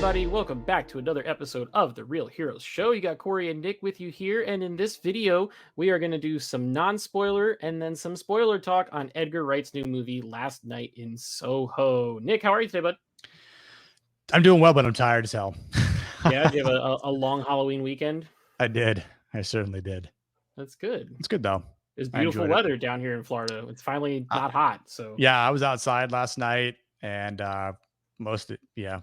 everybody? Welcome back to another episode of The Real Heroes Show. You got Corey and Nick with you here, and in this video, we are going to do some non-spoiler and then some spoiler talk on Edgar Wright's new movie, Last Night in Soho. Nick, how are you today, bud? I'm doing well, but I'm tired as hell. Yeah, do you have a long Halloween weekend? I did. I certainly did. That's good. It's good, though. It's I beautiful enjoyed it. weather down here in Florida. It's finally not hot, so Yeah, I was outside last night and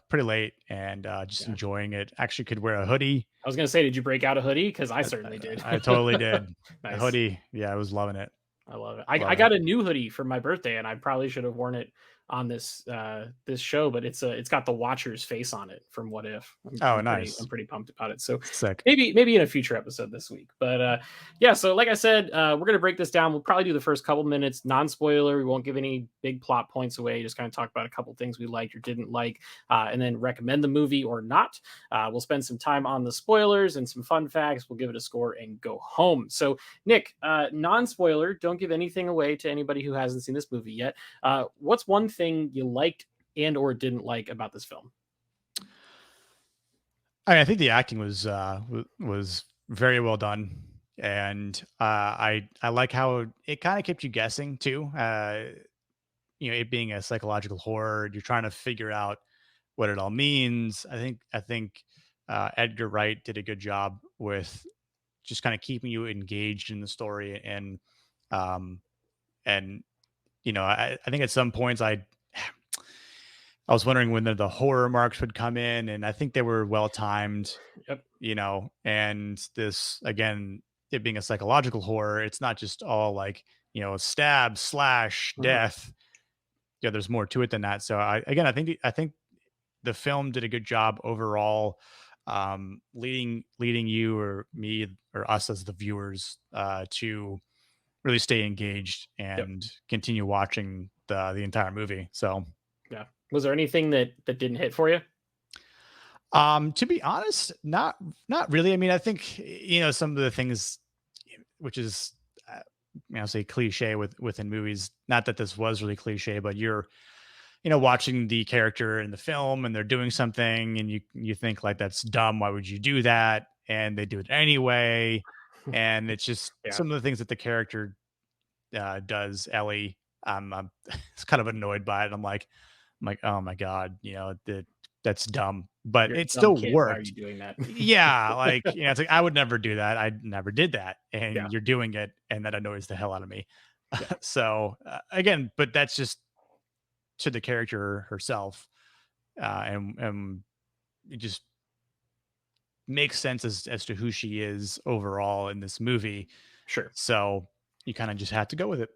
pretty late and just yeah. enjoying it. Actually could wear a hoodie. I was going to say, did you break out a hoodie? Because I certainly did. I totally did. Nice. A hoodie. Yeah, I was loving it. I love it. I got a new hoodie for my birthday, and I probably should have worn it on this show, but it's got the Watcher's face on it from What If. Nice. I'm pretty pumped about it. So Sick. maybe in a future episode this week. But yeah, so like I said, we're gonna break this down. We'll probably do the first couple minutes non-spoiler. We won't give any big plot points away. Just kind of talk about a couple things we liked or didn't like, and then recommend the movie or not. We'll spend some time on the spoilers and some fun facts. We'll give it a score and go home. So Nick, non-spoiler, don't give anything away to anybody who hasn't seen this movie yet. What's one thing you liked and or didn't like about this film? I think the acting was very well done, and I like how it kind of kept you guessing too. It being a psychological horror, you're trying to figure out what it all means. I think Edgar Wright did a good job with just kind of keeping you engaged in the story, and I think at some points I was wondering when the horror marks would come in, and I think they were well timed. Yep. And this, again, it being a psychological horror, it's not just all like, stab, slash, death. Yeah, there's more to it than that. So I think the film did a good job overall, leading you or me or us as the viewers to really stay engaged and continue watching the entire movie. So yeah. Was there anything that didn't hit for you? To be honest, not really. I mean, I think, some of the things, which is, say cliche within movies, not that this was really cliche, but you're, watching the character in the film and they're doing something and you think like, that's dumb. Why would you do that? And they do it anyway. And it's just some of the things that the character does, Ellie. I'm kind of annoyed by it. I'm like, oh my God, that's dumb, but You're a it dumb still kid. Why are worked. you doing that? Yeah. Like, it's like, I would never do that. I never did that. And Yeah. you're doing it. And that annoys the hell out of me. Yeah. So again, but that's just to the character herself. And it just makes sense as to who she is overall in this movie. Sure. So you kind of just have to go with it.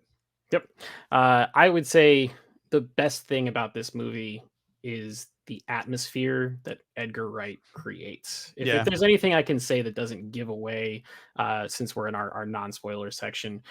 Yep. I would say the best thing about this movie is the atmosphere that Edgar Wright creates. If there's anything I can say that doesn't give away, since we're in our non-spoiler section,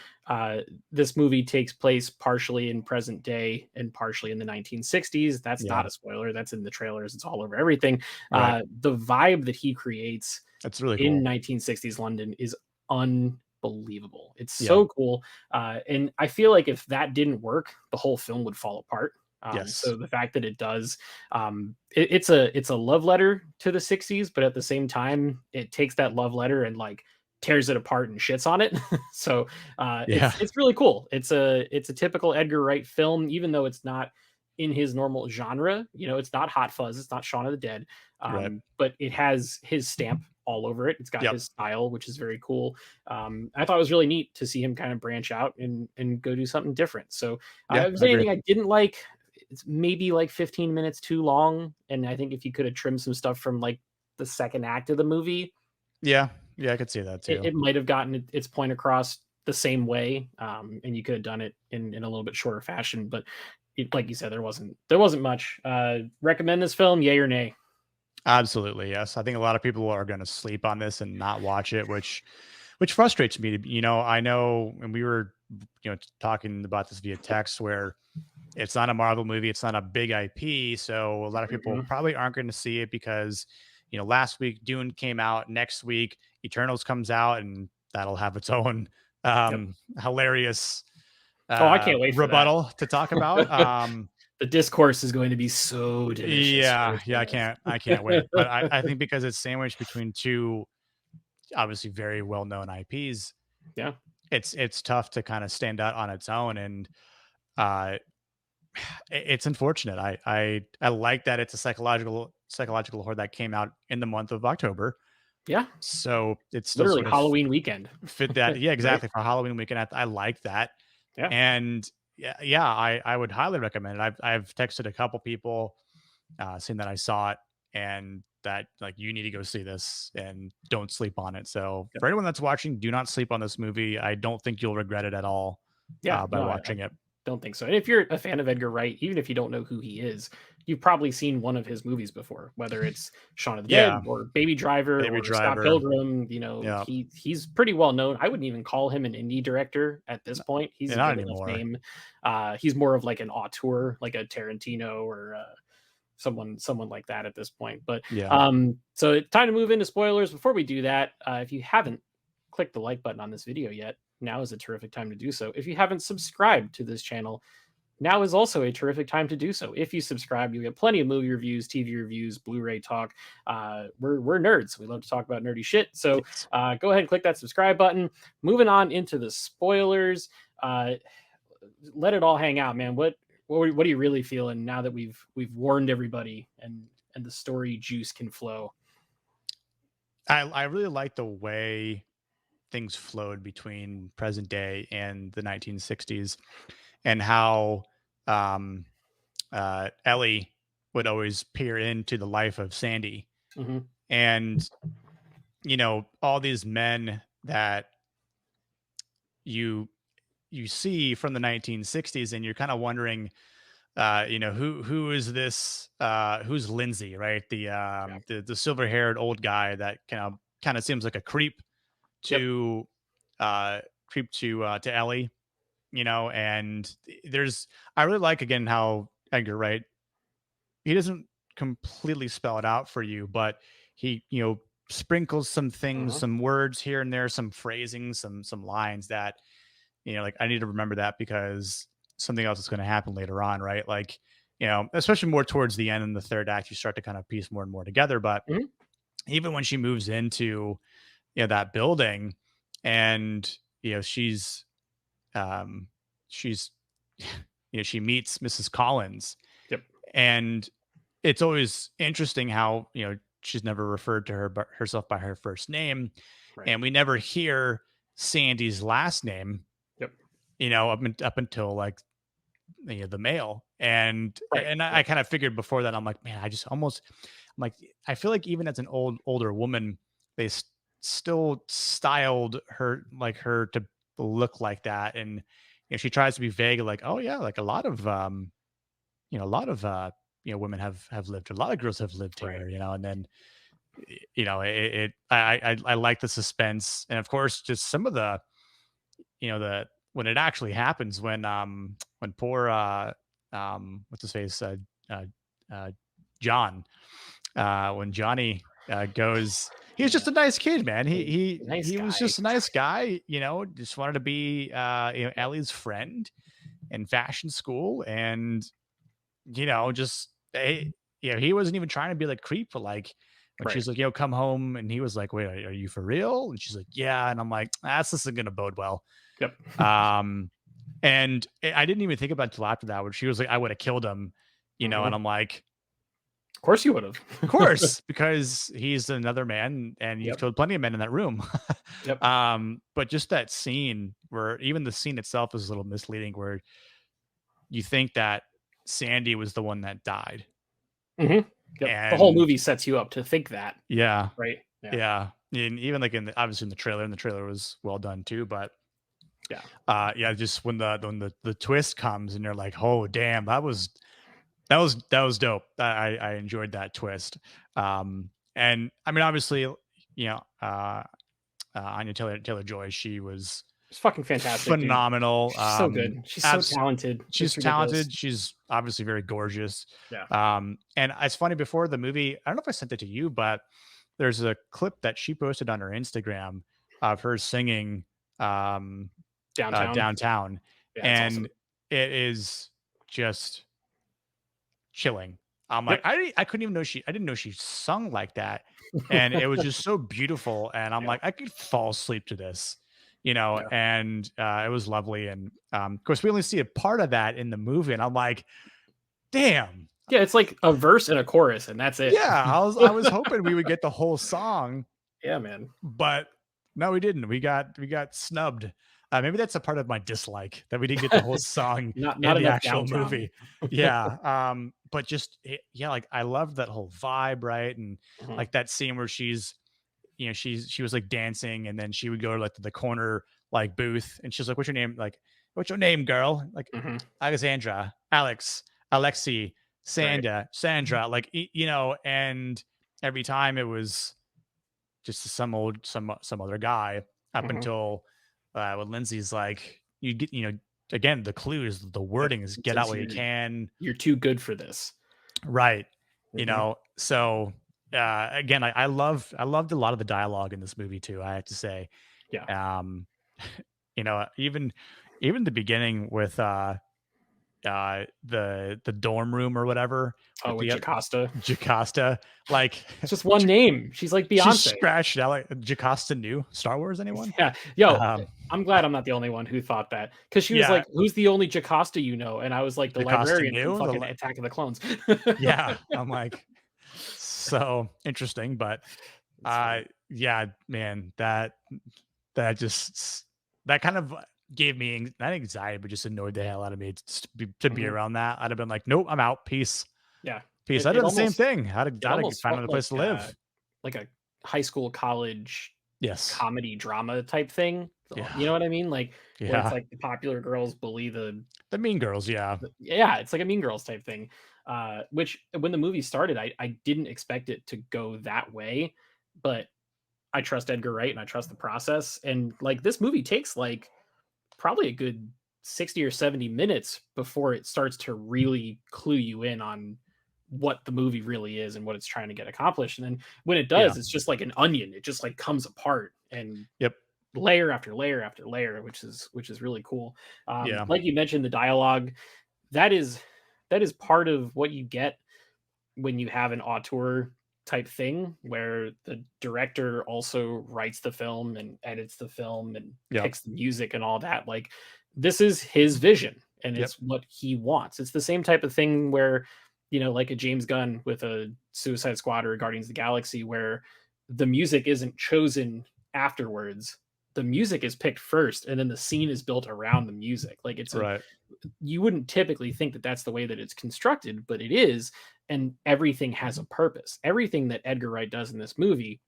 this movie takes place partially in present day and partially in the 1960s. That's not a spoiler. That's in the trailers. It's all over everything. Right. The vibe that he creates That's really cool. in 1960s London is unbelievable. It's so cool. And I feel like if that didn't work, the whole film would fall apart. Yes. So the fact that it does, it's a love letter to the 60s, but at the same time, it takes that love letter and like tears it apart and shits on it. So it's really cool. It's a typical Edgar Wright film, even though it's not in his normal genre. It's not Hot Fuzz, it's not Shaun of the Dead, but it has his stamp all over it. It's got his style, which is very cool. I thought it was really neat to see him kind of branch out and go do something different. So if there's anything I didn't like, it's maybe like 15 minutes too long. And I think if you could have trimmed some stuff from like the second act of the movie. Yeah, I could see that too. It might have gotten its point across the same way. And you could have done it in a little bit shorter fashion. But like you said, there wasn't much. Recommend this film, yay or nay? Absolutely, yes. I think a lot of people are going to sleep on this and not watch it, which frustrates me. I know, and we were, talking about this via text, where it's not a Marvel movie, it's not a big IP, so a lot of people probably aren't going to see it because, last week Dune came out, next week Eternals comes out, and that'll have its own hilarious I can't wait for rebuttal to talk about. The discourse is going to be so delicious for Yeah, its yeah, fans. I can't wait. But I think because it's sandwiched between two obviously very well known IPs, Yeah. it's tough to kind of stand out on its own. And uh it's unfortunate. I like that it's a psychological horror that came out in the month of October. Yeah. So it's still Literally sort of Halloween weekend. fit that. Yeah, Right? exactly. For Halloween weekend. I like that. Yeah. And yeah, I would highly recommend it. I've texted a couple people saying that I saw it and that like you need to go see this and don't sleep on it. So Yep. for anyone that's watching, do not sleep on this movie. I don't think you'll regret it at all Yeah. by No, I watching it. don't think so. And if you're a fan of Edgar Wright, even if you don't know who he is, you've probably seen one of his movies before, whether it's Shaun of the Yeah, Dead or Baby Driver Baby or Scott Driver. Pilgrim. Yeah, He's pretty well known. I wouldn't even call him an indie director at this point. He's yeah, a not big enough anymore. name. He's more of like an auteur, like a Tarantino or someone like that at this point. But Yeah. so it's time to move into spoilers. Before we do that, if you haven't clicked the like button on this video yet, now is a terrific time to do so. If you haven't subscribed to this channel, now is also a terrific time to do so. If you subscribe, you get plenty of movie reviews, TV reviews, Blu-ray talk. We're nerds. We love to talk about nerdy shit. So Yes. go ahead and click that subscribe button. Moving on into the spoilers. Let it all hang out, man. What are you really feeling now that we've warned everybody and the story juice can flow? I really like the way things flowed between present day and the 1960s and how um, Ellie would always peer into the life of Sandy. Hmm. And, all these men that you you see from the 1960s and you're kind of wondering who is this who's Lindsay, right? The Yeah. the silver-haired old guy that kind of seems like a Yep. to uh creep to Ellie, and there's I really like again how Edgar Wright, he doesn't completely spell it out for you, but he, sprinkles some things, Uh-huh. some words here and there, some phrasing, some lines that, like I need to remember that because something else is going to happen later on, right? Like, especially more towards the end in the third act, you start to kind of piece more and more together. But Hmm. even when she moves into, that building and, um, she's, she meets Mrs. Collins, Yep. and it's always interesting how, she's never referred to herself by her first name. Right. And we never hear Sandy's last name, Yep. up until like the mail. And Right. I Yep. kind of figured before that, I'm like, man, I'm like, I feel like even as an older woman, they still styled her to look like that. And she tries to be vague, like, oh yeah, like a lot of a lot of women have lived, a lot of girls have lived Right. here, and then I like the suspense, and of course just some of the, the when it actually happens, when poor what's his face, uh uh John, when Johnny goes, he was just Yeah. a nice kid, man. he Hey, he nice he was guy. just a nice guy, just wanted to be Yep. Ellie's friend in fashion school. And just he wasn't even trying to be like creep, but like when Right. she's like, come home, and he was like, wait, are you for real? And she's like, yeah. And I'm like, that's this isn't gonna bode well. Yep. Um, and I didn't even think about it until after that, when she was like, I would have killed him, and Hmm. I'm like, Of course you would have. of course, because he's another man and you've Yep. killed plenty of men in that room. Yep. But just that scene, where even the scene itself is a little misleading, where you think that Sandy was the one that died. Hmm. Yep. The whole And movie sets you up to think that. yeah, Right. Yeah. yeah. And even like obviously in the trailer was well done too. But Yeah. yeah, just when the twist comes and you're like, oh damn, that was dope. I enjoyed that twist. And I mean, obviously, Anya Taylor Joy, she was It's fucking fantastic, dude. phenomenal. She's so good. She's so talented. She's It's ridiculous. talented. She's obviously very gorgeous. Yeah. And it's funny, before the movie, I don't know if I sent it to you, but there's a clip that she posted on her Instagram of her singing Downtown. downtown, Yeah, it's and awesome. it is just chilling. I'm like, Yep. I couldn't even know I didn't know she sung like that. And it was just so beautiful. And I'm Yeah. like, I could fall asleep to this, Yeah. and it was lovely. And of course, we only see a part of that in the movie. And I'm like, damn. Yeah, it's like a verse and a chorus, and that's it. Yeah, I was hoping we would get the whole song, Yeah, man. but no, we didn't. We got snubbed. Maybe that's a part of my dislike that we didn't get the whole song Not in the enough actual downtime. movie. Yeah. But just yeah, like I loved that whole vibe, right? And Mhm, like that scene where she was like dancing, and then she would go to like to the corner like booth, and she's like, "What's your name?" Like, "What's your name, girl?" Like, mhm. Alexandra, Alex, Alexi, Right. Sandra. Like, and every time it was just some other guy up Mhm. until when Lindsay's like, you get, again, the clue is the Yep. wording is It get out says while you can. you're too good for this. Right. Mhm. So again, I loved a lot of the dialogue in this movie too, I have to say. Yeah. Um, even the beginning with the dorm room or whatever Oh, with with the Jocasta. Jocasta, like It's just one name. She's like she Beyonce. scratched out like Jocasta knew Star Wars, anyone? Yeah. Yo, Um, I'm glad I'm not the only one who thought that, because she was yeah, like, "Who's the only Jocasta you know?" And I was like, "The Jocasta librarian from knew fucking Attack of the Clones." yeah, I'm like, so interesting, but It's funny. yeah, man, that just that kind of gave me not anxiety, but just annoyed the hell out of me to be Mhm. around that. I'd have been like, nope, I'm out. Peace. Yeah. Peace. It I'd it done the same almost thing. it I'd almost find felt another place to live. like a high school, college Yes. comedy drama type thing. You Yeah. know what I mean? Like, where it's Yeah. like the popular girls bully The Mean Girls. Yeah. yeah, it's like a Mean Girls type thing. Which when the movie started, I didn't expect it to go that way, but I trust Edgar Wright and I trust the process. And like this movie takes like probably a good 60 or 70 minutes before it starts to really clue you in on what the movie really is and what it's trying to get accomplished. And then when it Yeah. does, it's just like an onion. It just like comes apart and Yep. layer after layer after layer, which is really cool. Yeah. Like you mentioned, the dialogue that is that is part of what you get when you have an auteur type thing where the director also writes the film and edits the film and Yep. picks the music and all that. Like this is his vision and Yep. it's what he wants. It's the same type of thing where, like a James Gunn with a Suicide Squad or Guardians of the Galaxy, where the music isn't chosen afterwards. The music is picked first and then the scene is built around the music. Like Right. you wouldn't typically think that that's the way that it's constructed, but it is, and everything has a purpose. Everything that Edgar Wright does in this movie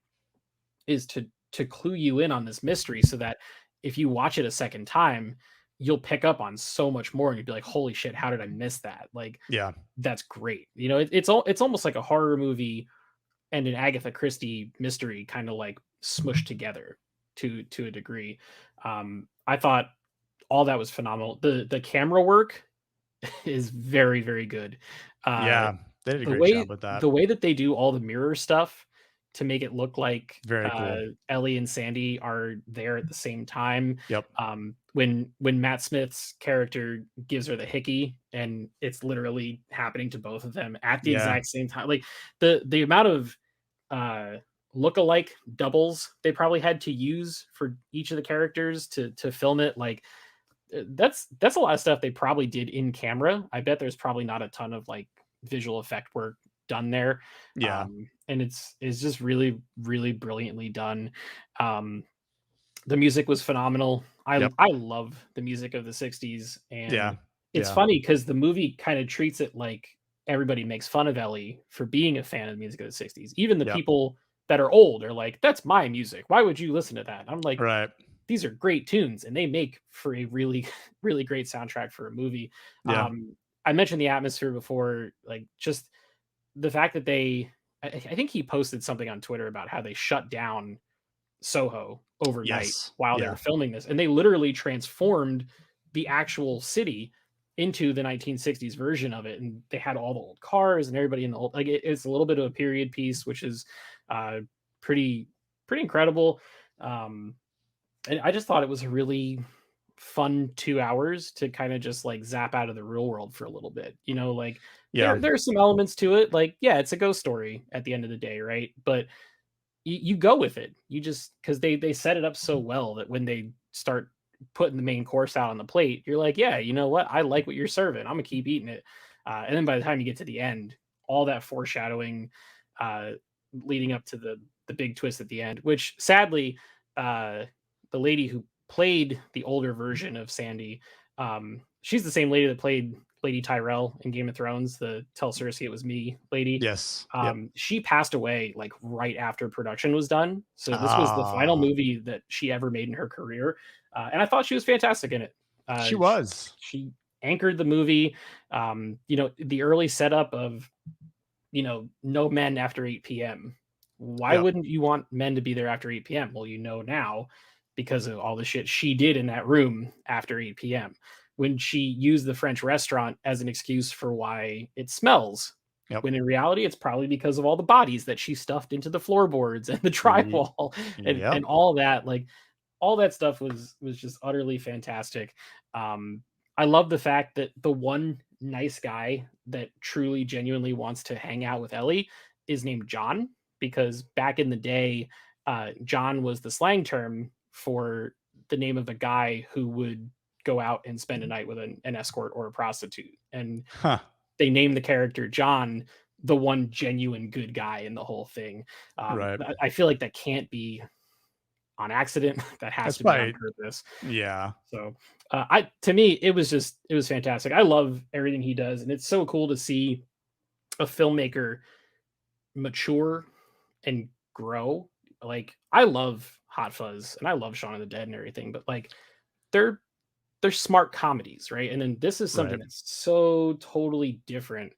is to clue you in on this mystery so that if you watch it a second time, you'll pick up on so much more and you'd be like, "Holy shit, how did I miss that?" Like Yeah. that's great. It's almost like a horror movie and an Agatha Christie mystery kind of like smushed together to a degree. I thought all that was phenomenal. The camera work is very, very good. Uh, Yeah. They did a the great way job with that. the way that they do all the mirror stuff to make it look like, Very cool. Ellie and Sandy are there at the same time, Yep. when Matt Smith's character gives her the hickey, and it's literally happening to both of them at the Yeah. exact same time, like, the amount of, uh, look-alike doubles they probably had to use for each of the characters to film it, like, that's a lot of stuff they probably did in camera. I bet there's probably not a ton of like visual effect work done there. Yeah. And it's just really, really brilliantly done. Um, the music was phenomenal. Yep. I love the music of the 60s. And Yeah. it's Yeah. funny because the movie kind of treats it like everybody makes fun of Ellie for being a fan of the music of the 60s. Even the Yep. people that are old are like, that's my music. Why would you listen to that? I'm like, Right. these are great tunes and they make for a really really great soundtrack for a movie. Yeah. I mentioned the atmosphere before, like just the fact that I think he posted something on Twitter about how they shut down Soho overnight Yes. while they Yeah. were filming this, and they literally transformed the actual city into the 1960s version of it, and they had all the old cars and everybody in the old, like it's a little bit of a period piece, which is uh pretty incredible. um and I just thought it was a really, fun 2 hours to kind of just like zap out of the real world for a little bit. You know, like Yeah. there are some elements to it. Like, yeah, it's a ghost story at the end of the day, right? But you go with it. You just because they set it up so well that when they start putting the main course out on the plate, you're like, yeah, you know what? I like what you're serving. I'm gonna keep eating it. And then by the time you get to the end, all that foreshadowing, uh, leading up to the big twist at the end, which sadly, uh, the lady who played the older version of Sandy, she's the same lady that played Lady Tyrell in Game of Thrones, the "Tell Cersei it was me" lady. Yes. Yep. She passed away like right after production was done. So this was the final Ah, movie that she ever made in her career. And I thought she was fantastic in it. she Uh, she, was. she anchored the movie. You know, the early setup of, you know, no men after 8 p.m. Why Yep. wouldn't you want men to be there after 8 p.m.? Well, you know now because of all the shit she did in that room after 8 p.m. When she used the French restaurant as an excuse for why it smells. Yep. When in reality, it's probably because of all the bodies that she stuffed into the floorboards and the Ye- drywall Yep. and all that. Like all that stuff was just utterly fantastic. Um, I love the fact that the one nice guy that truly genuinely wants to hang out with Ellie is named John because back in the day, John was the slang term for the name of a guy who would go out and spend a night with an escort or a prostitute. And Huh. they named the character John the one genuine good guy in the whole thing. Right. I feel like that can't be on accident. That has That's to be on probably, purpose. yeah. So, I to me, it was fantastic. I love everything he does, and it's so cool to see a filmmaker mature and grow. Like, I love Hot Fuzz and I love Shaun of the Dead and everything, but like they're they're smart comedies, right? And then this is something Right. that's so totally different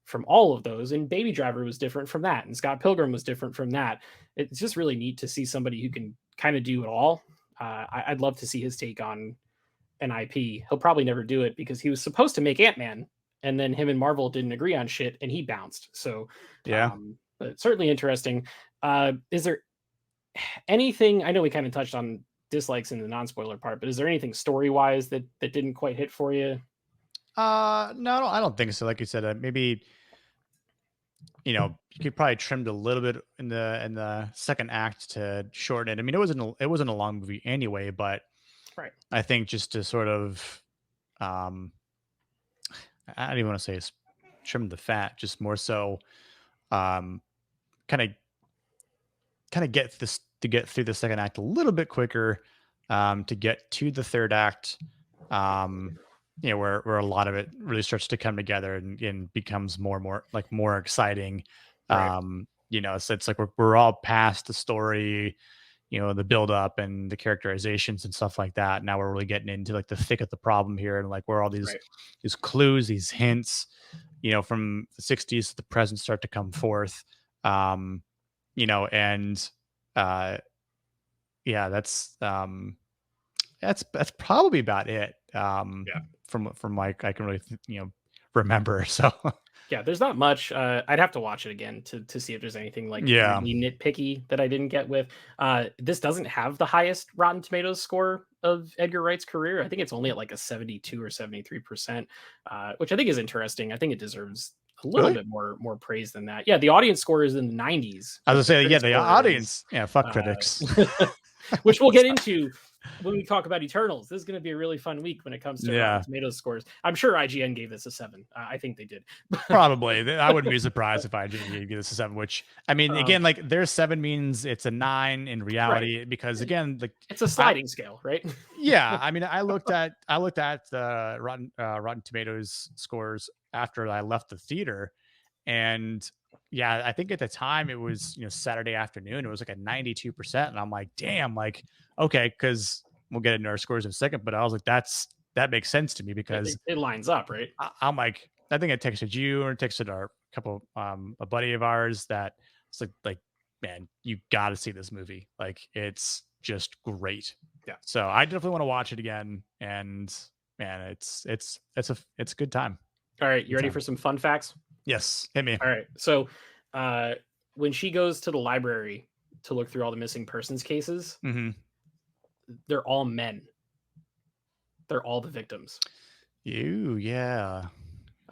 from all of those. And Baby Driver was different from that, and Scott Pilgrim was different from that. It's just really neat to see somebody who can kind of do it all. I'd love to see his take on an IP. He'll probably never do it because he was supposed to make Ant Man, and then him and Marvel didn't agree on shit, and he bounced. So, Yeah. but certainly interesting. Is there anything? I know we kind of touched on dislikes in the non-spoiler part, but is there anything story-wise that didn't quite hit for you? No, I don't think so. Like you said, maybe, you could probably trimmed a little bit in the second act to shorten it. I mean, it wasn't a long movie anyway, but Right. I think just to sort of, um, I don't even want to say trim the fat, just more so, um, kind of get this to get through the second act a little bit quicker, to get to the third act, um, where a lot of it really starts to come together and becomes more and more like more exciting. Right. So it's like we're all past the story, the build up and the characterizations and stuff like that. Now we're really getting into like the thick of the problem here, and like where all these Right. these clues, these hints, from the 60s to the present start to come forth. Um, and uh yeah, that's probably about it. Yeah. From like I can really remember. So Yeah, there's not much. I'd have to watch it again to see if there's anything like yeah. really nitpicky that I didn't get with. This doesn't have the highest Rotten Tomatoes score of Edgar Wright's career. I think it's only at like a 72 or 73%, which I think is interesting. I think it deserves a little Really? bit more praise than that. Yeah, the audience score is in the 90s, I but was the gonna say, yeah, critic the score is audience, yeah, fuck critics. uh, which we'll get into when we talk about Eternals. This is going to be a really fun week when it comes to Rotten Yeah, Tomatoes scores. I'm sure IGN gave this a 7. I think they did. probably. I wouldn't be surprised if IGN gave this a 7, which I mean, um, again, like their 7 means it's a 9 in right. reality because again, like It's a I sliding scale, right? yeah, I mean, I looked at the Rotten Tomatoes scores after I left the theater, and yeah, I think at the time it was Saturday afternoon. It was like a 92%, and I'm like, damn, like okay, because we'll get into our scores in a second. But I was like, that makes sense to me because It lines up, right? I'm like, I think I texted you or texted our couple a buddy of ours that it's like man, you got to see this movie. Like it's just great. Yeah. So I definitely want to watch it again. And man, it's a good time. All right, you Good ready time. for some fun facts? Yes, hit me. All right. So, uh, when she goes to the library to look through all the missing persons cases, Hmm. they're all men. they're all the victims. Yeah.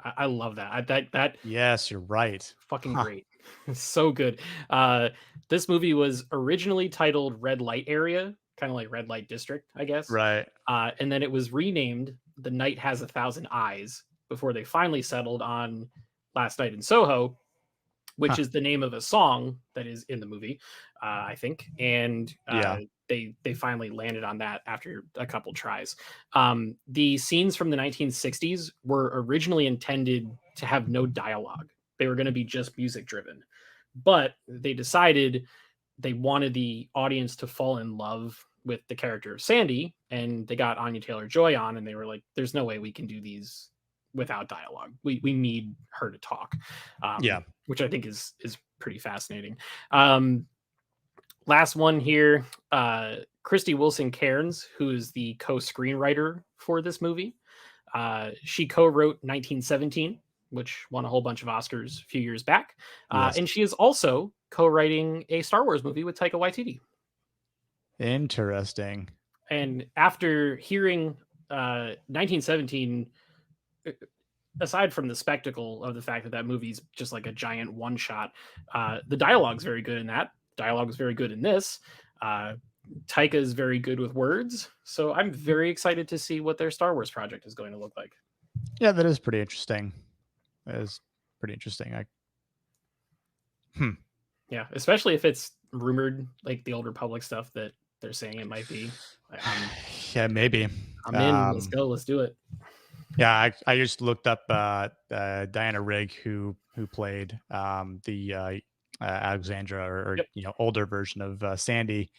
I love that. That Yes, you're right. fucking Huh. great. So good. Uh, this movie was originally titled Red Light Area, kind of like Red Light District, I guess. Right. And then it was renamed The Night Has a Thousand Eyes before they finally settled on Last Night in Soho, which Huh. is the name of a song that is in the movie, I think. And Yeah. they finally landed on that after a couple tries. The scenes from the 1960s were originally intended to have no dialogue. They were going to be just music driven, but they decided they wanted the audience to fall in love with the character of Sandy, and they got Anya Taylor-Joy on, and they were like, "There's no way we can do these without dialogue. We need her to talk," Yeah. which I think is pretty fascinating. Um, Last one here, Christy Wilson Cairns, who is the co-screenwriter for this movie. She co-wrote 1917, which won a whole bunch of Oscars a few years back, Yes. and she is also co-writing a Star Wars movie with Taika Waititi. Interesting. And after hearing 1917, aside from the spectacle of the fact that that movie's just like a giant one shot, the dialogue's very good in that. Dialogue is very good in this. Taika is very good with words, so I'm very excited to see what their Star Wars project is going to look like. Yeah, that is pretty interesting. That is pretty interesting. Yeah, especially if it's rumored like the Old Republic stuff that they're saying it might be. Yeah, maybe. I'm in. Let's go. Let's do it. Yeah, I just looked up Diana Rigg, who played the Alexandra, or Yep. older version of Sandy.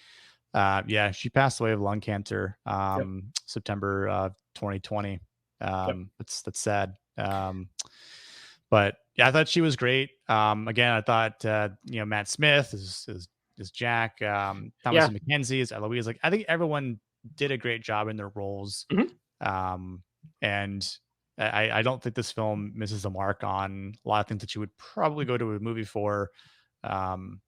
Yeah, she passed away of lung cancer, Yep. September 2020. Yep. That's sad. But yeah, I thought she was great. Again, I thought Matt Smith is Jack. Yeah. Thomasin McKensie is Eloise. Like, I think everyone did a great job in their roles. Mhm. And I don't think this film misses the mark on a lot of things that you would probably go to a movie for.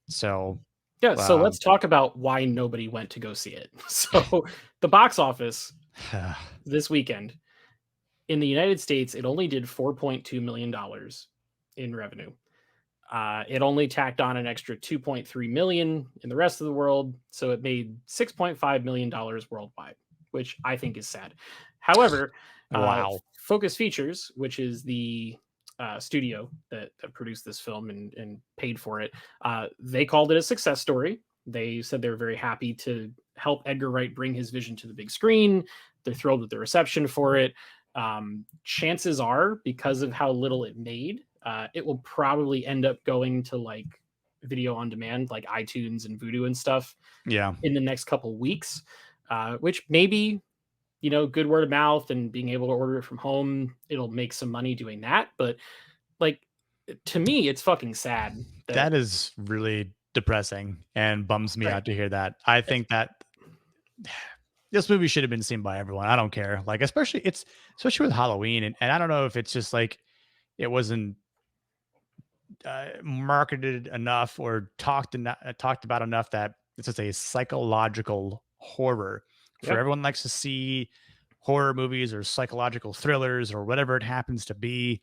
So Yeah. So let's um, talk about why nobody went to go see it. So the box office this weekend in the United States, it only did $4.2 million in revenue. It only tacked on an extra 2.3 million in the rest of the world, so it made $6.5 million worldwide, which I think is sad. However, wow. Focus Features, which is the studio that produced this film and paid for it, they called it a success story. They said they were very happy to help Edgar Wright bring his vision to the big screen. They're thrilled with the reception for it. Chances are, because of how little it made, it will probably end up going to like video on demand, like iTunes and Vudu and stuff, Yeah. in the next couple weeks. Which maybe, good word of mouth and being able to order it from home, it'll make some money doing that. But like, to me, it's fucking sad that That is really depressing and bums me right. out to hear that. I think that this movie should have been seen by everyone. I don't care. Like, especially with Halloween. And I don't know if it's just like it wasn't marketed enough or talked about enough that it's just a psychological horror for Yep. everyone likes to see horror movies or psychological thrillers or whatever it happens to be. Yep.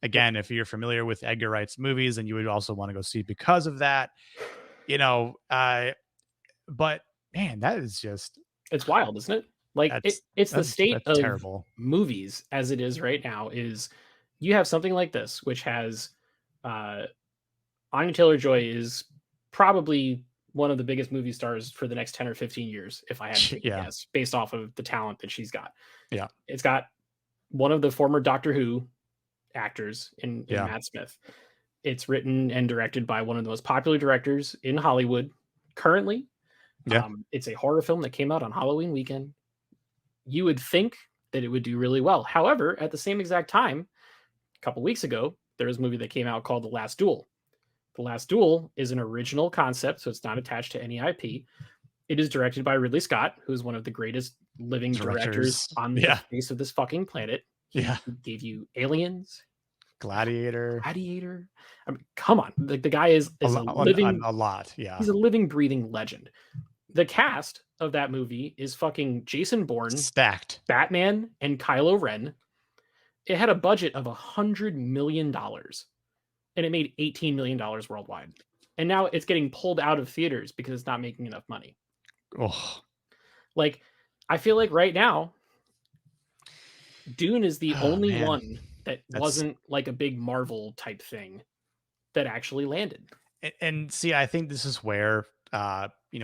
Again, if you're familiar with Edgar Wright's movies, and you would also want to go see because of that, you know. But man, that is just It's wild, isn't it? Like it's the state that's of terrible. movies as it is right now. Is you have something like this, which has uh, Anya Taylor Joy is probably one of the biggest movie stars for the next 10 or 15 years, if I had to take a Yeah, guess, based off of the talent that she's got. yeah, It's got one of the former Doctor Who actors in yeah, Matt Smith. It's written and directed by one of the most popular directors in Hollywood currently. yeah, It's a horror film that came out on Halloween weekend. You would think that it would do really well. However, at the same exact time, a couple weeks ago, there was a movie that came out called The Last Duel. The Last Duel is an original concept, so it's not attached to any IP. It is directed by Ridley Scott, who is one of the greatest living directors directors. on the Yeah, face of this fucking planet. He yeah. gave you Aliens, Gladiator. Gladiator. I mean, come on. The guy is A, a lo- on living a lot. Yeah, he's a living, breathing legend. the cast of that movie is fucking Jason Bourne, Stacked. Batman, and Kylo Ren. It had a budget of $100 million, and it made $18 million worldwide. And now it's getting pulled out of theaters because it's not making enough money. Oh, Like, I feel like right now, Dune is the only man. one that That's wasn't like a big Marvel type thing that actually landed. and see, I think this is where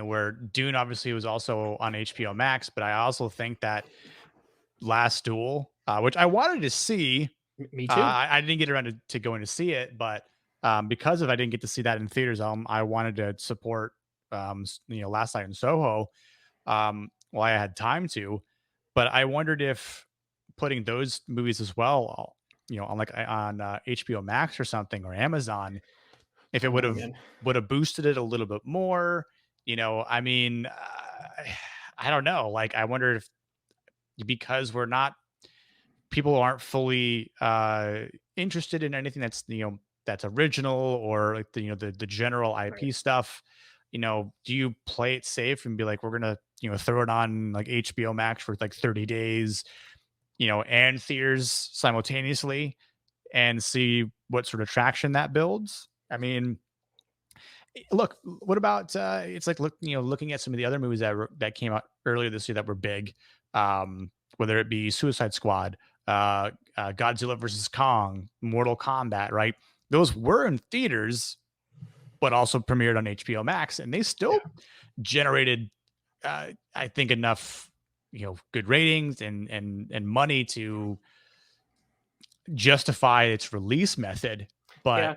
where Dune obviously was also on HBO Max, but I also think that Last Duel, which I wanted to see, Me too. I didn't get around to going to see it, but because of I didn't get to see that in theaters, I wanted to support Last Night in Soho while I had time to. But I wondered if putting those movies as well, on HBO Max or something or Amazon, if I it don't know, man. would have boosted it a little bit more. I mean, I don't know. Like, I wonder if because we're not people aren't fully interested in anything that's original or like the general Right. IP stuff. Do you play it safe and be like, we're gonna throw it on like HBO Max for like 30 days, and theaters simultaneously and see what sort of traction that builds? I mean, look, what about it's like looking at some of the other movies that came out earlier this year that were big, whether it be Suicide Squad, Godzilla versus Kong, Mortal Kombat, right? Those were in theaters, but also premiered on HBO Max, and they Yeah. still generated, I think, enough good ratings and money to justify its release method. But Yeah.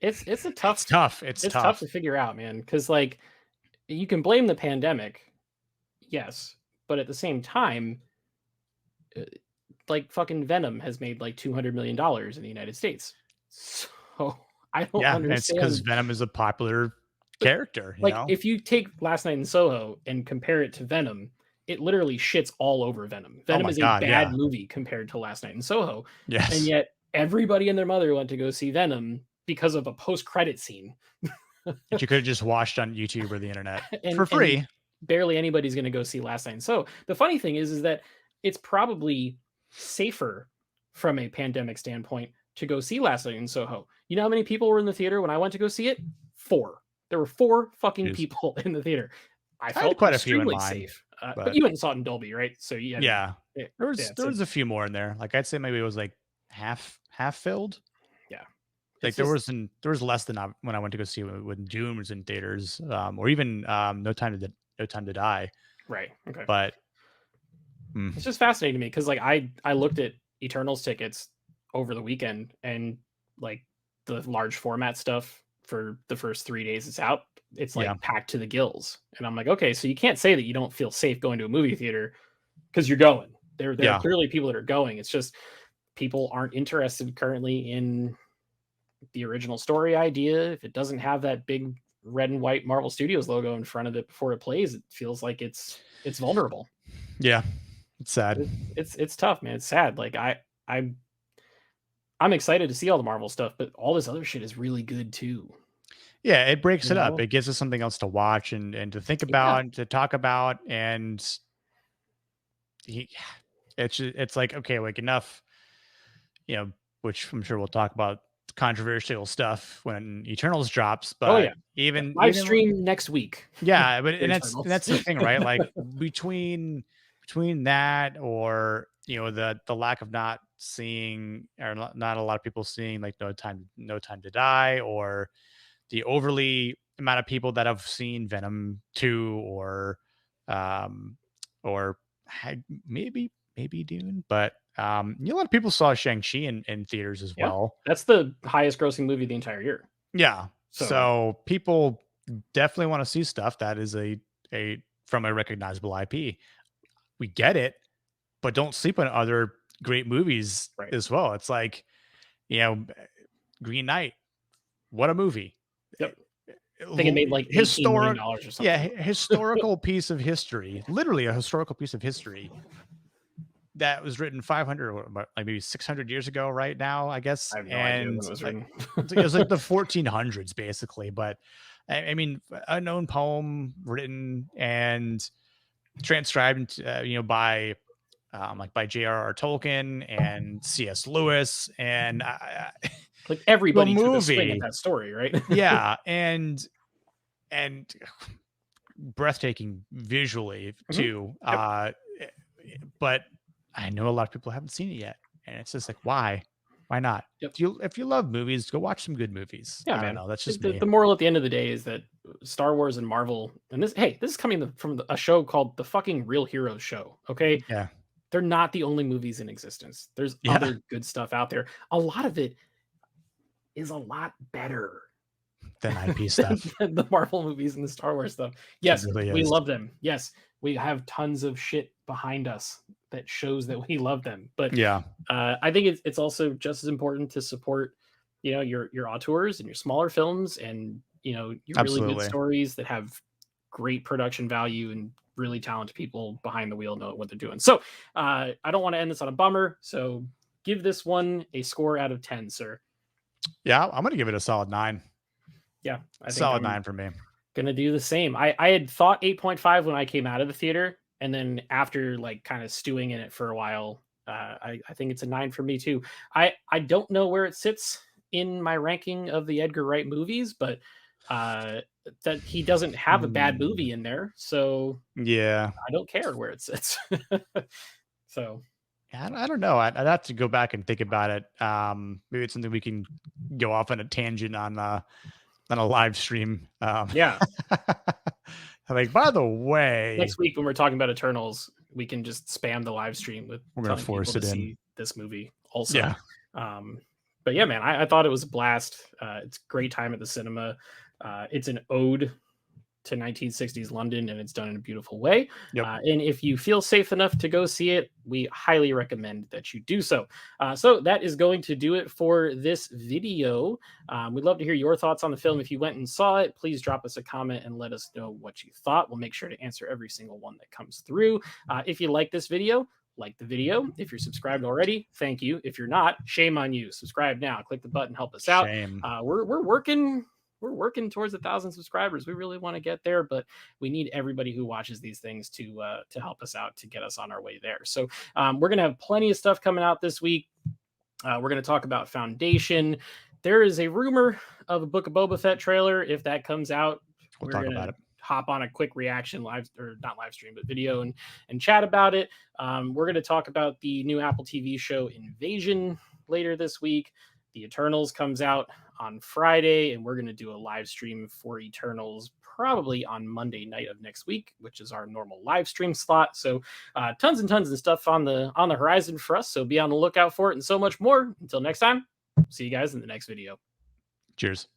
It's a it's tough. It's it's tough tough. to figure out, man. Because like you can blame the pandemic, yes, but at the same time, uh, like fucking Venom has made like $200 million in the United States. So I don't Yeah, it's because understand. Venom is a popular But character. like if you take Last Night in Soho and compare it to Venom, it literally shits all over Venom. Oh Venom my is a god, bad yeah. movie compared to Last Night in Soho, and Yes. yet everybody and their mother went to go see Venom because of a post-credit scene. That you could have just watched on YouTube or the internet for And free. barely anybody's going to go see Last Night in Soho. The funny thing is that it's probably safer from a pandemic standpoint to go see Last Night in Soho. You know how many people were in the theater when I went to go see it? 4. There were 4 fucking Jeez. people in the theater. I I had felt quite a few in extremely mine, safe. But but you went and saw it in Dolby, right? So you had, yeah. yeah, There yeah. was there So was a few more in there. Like, I'd say maybe it was like half filled. yeah, Like, it's just there was less than when I went to go see it when Doom was in theaters, or even No Time to Die. right. Okay. But It's mm, just fascinating to me because like I looked at Eternals tickets over the weekend and like the large format stuff for the first 3 days it's out, it's yeah, like packed to the gills. And I'm like, okay, so you can't say that you don't feel safe going to a movie theater because you're going. There are yeah, clearly people that are going. It's just people aren't interested currently in the original story idea. If it doesn't have that big red and white Marvel Studios logo in front of it before it plays, it feels like it's vulnerable. yeah. It's sad. It's tough, man. It's sad. Like I'm I'm excited to see all the Marvel stuff, but all this other shit is really good too. Yeah, it breaks You it up. know? It gives us something else to watch and to think Yeah. about and to talk about, and he, it's like, okay, like, enough, which I'm sure we'll talk about controversial stuff when Eternals drops, Oh yeah. but Yeah. even Live even stream next week yeah, but for and Eternals. that's the thing, right? Like, between that, or the lack of not seeing, or not a lot of people seeing, like, No Time to Die, or the overly amount of people that have seen Venom 2, um or maybe Dune, but a lot of people saw Shang-Chi in theaters as Yeah. well. That's the highest grossing movie the entire year. Yeah. So So people definitely want to see stuff that is a from a recognizable IP. We get it, but don't sleep on other great movies right. as well. It's like, you know, Green Knight, what a movie. Yep. I think it made like $18 million Historic, or yeah, something. historical piece of history, literally a historical piece of history that was written 500 or like maybe 600 years ago right now, I guess. I have no idea And when it was like written. it was like the 1400s basically, but I mean, unknown poem written and transcribed, by like by J.R.R. Tolkien and C.S. Lewis, and Like to a everybody took a swing at movie. that story, right? Yeah, and breathtaking visually Mhm. too. Yep. But I know a lot of people haven't seen it yet, and it's just like, why? Why not? Yep. Do you, if you love movies, go watch some good movies. Yeah, I don't man. know. That's The, just the me. the moral at the end of the day is that Star Wars and Marvel, and this is coming from a show called the fucking Real Heroes Show. Okay, Yeah, they're not the only movies in existence. There's yeah. other good stuff out there. A lot of it is a lot better Then IP than, stuff. than the Marvel movies and the Star Wars stuff. It Yes, really we is. love them. Yes, we have tons of shit behind us that shows that we love them. But Yeah, I think it's also just as important to support, your auteurs and your smaller films, and your really good absolutely. stories that have great production value and really talented people behind the wheel know what they're doing. So I don't want to end this on a bummer. So give this one a score out of 10, sir. Yeah, I'm gonna give it a solid 9. Yeah, I think Solid I'm 9 for me. gonna do the same. I had thought 8.5 when I came out of the theater, and then after like kind of stewing in it for a while, I think it's a 9 for me too. I don't know where it sits in my ranking of the Edgar Wright movies, but uh, that he doesn't have a bad Hmm. movie in there, so Yeah. I don't care where it sits. So Yeah, I don't know. I'd have to go back and think about it. Maybe it's something we can go off on a tangent on a live stream. yeah, Like, by the way, next week when we're talking about Eternals, we can just spam the live stream with we're gonna telling people force to it in. see this movie also. Yeah. Um, but yeah, man, I thought it was a blast. It's a great time at the cinema. It's an ode to 1960s London, and it's done in a beautiful way. Yep. And if you feel safe enough to go see it, we highly recommend that you do so. So that is going to do it for this video. We'd love to hear your thoughts on the film. If you went and saw it, please drop us a comment and let us know what you thought. We'll make sure to answer every single one that comes through. If you like this video, like the video. If you're subscribed already, thank you. If you're not, shame on you. Subscribe now. Click the button, help us out. Shame. We're working towards 1,000 subscribers. We really want to get there, but we need everybody who watches these things to help us out to get us on our way there. So we're gonna have plenty of stuff coming out this week. We're gonna talk about Foundation. There is a rumor of a Book of Boba Fett trailer. If that comes out, We'll we're talk gonna about it. hop on a quick reaction live, or not live stream, but video, and chat about it. We're gonna talk about the new Apple TV show Invasion later this week. The Eternals comes out on Friday, and we're going to do a live stream for Eternals probably on Monday night of next week, which is our normal live stream slot. So tons and tons of stuff on the horizon for us. So be on the lookout for it and so much more. Until next time, see you guys in the next video. Cheers.